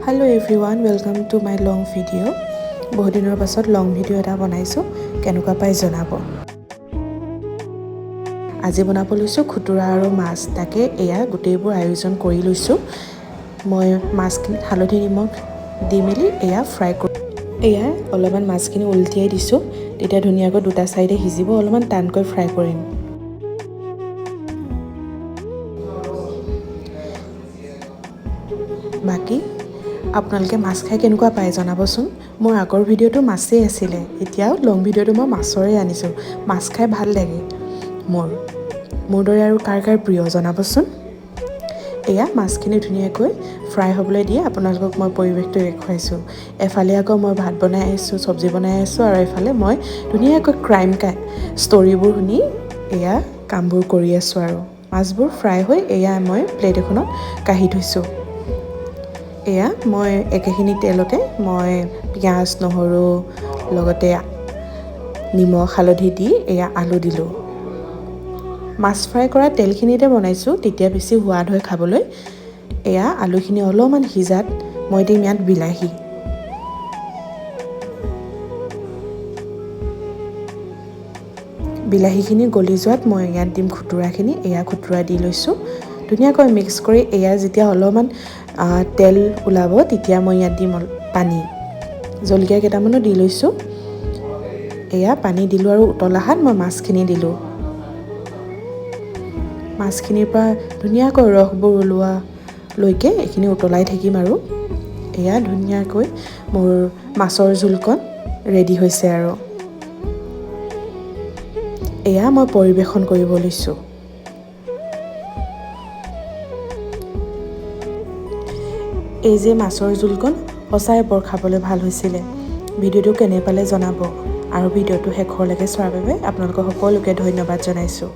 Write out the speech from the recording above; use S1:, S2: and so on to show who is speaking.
S1: Hello everyone, welcome to my long video. বহুত দিনৰ পাছত লং ভিডিও এটা বনাইছো কেনেকুৱা পাই জনাব। আজি বনাব লৈছো খুতুৰা আৰু মাছ তাকে এয়া গোটেইবোৰ আয়োজন কৰি লৈছো। মই মাছখিনি হালধি নিমখ দি মেলি এয়া ফ্ৰাই কৰি এয়া অলপমান মাছখিনি উলটিয়াই দিছো তেতিয়া ধুনীয়াকৈ দুটা সাইডে হিজিব অলপমান টানকৈ ফ্ৰাই কৰিম। বাকি আপোনালোকে মাছ খাই কেনেকুৱা পায় জনাবচোন। মোৰ আগৰ ভিডিওটো মাছেই আছিলে এতিয়াও লং ভিডিওটো মই মাছৰে আনিছো। মাছ খাই ভাল লাগে মোৰ দৰে আৰু কাৰ কাৰ প্ৰিয় জনাবচোন। এয়া মাছখিনি ধুনীয়াকৈ ফ্ৰাই হ'বলৈ দিয়ে আপোনালোকক মই পৰিৱেশটো দেখুৱাইছো। এফালে আকৌ মই ভাত বনাই আছো সবজি বনাই আছো আৰু এফালে মই ধুনীয়াকৈ ক্ৰাইম ষ্টৰিবোৰ শুনি এয়া কামবোৰ কৰি আছো আৰু মাছবোৰ ফ্ৰাই হৈ এয়া মই প্লেট এখনত কাঢ়ি থৈছো। এয়া মই একেখিনি তেলতে মই পিয়াজ নহৰু লগতে নিমখ হালধি দি এয়া আলু দিলো। মাছ ফ্ৰাই কৰা তেলখিনিতে বনাইছো তেতিয়া বেছি সোৱাদ হয় খাবলৈ। এয়া আলুখিনি অলপমান হিজাত মই দিম ইয়াত বিলাহীখিনি গলি যোৱাত মই ইয়াত দিম খুতুৰাখিনি। এয়া খুতুৰা দি লৈছো ধুনীয়াকৈ মিক্স কৰি এয়া যেতিয়া অলপমান তেল ওলাব তেতিয়া মই ইয়াত দিম পানী জলকীয়া কেইটামানো দি লৈছো। এয়া পানী দিলো আৰু উতলাহাত মই মাছখিনি দিলো। মাছখিনিৰ পৰা ধুনীয়াকৈ ৰসবোৰ ওলোৱা লৈকে এইখিনি উতলাই থাকিম আৰু এয়া ধুনীয়াকৈ মোৰ মাছৰ জোলকণ ৰেডি হৈছে আৰু এয়া মই পৰিবেশন কৰিব লৈছো। এই যে মাছৰ জোলকণ সঁচাই বৰ খাবলৈ ভাল হৈছিলে। ভিডিওটো কেনে পালে জনাব আৰু ভিডিওটো শেষলৈকে চোৱাৰ বাবে আপোনালোকক সকলোকে ধন্যবাদ জনাইছো।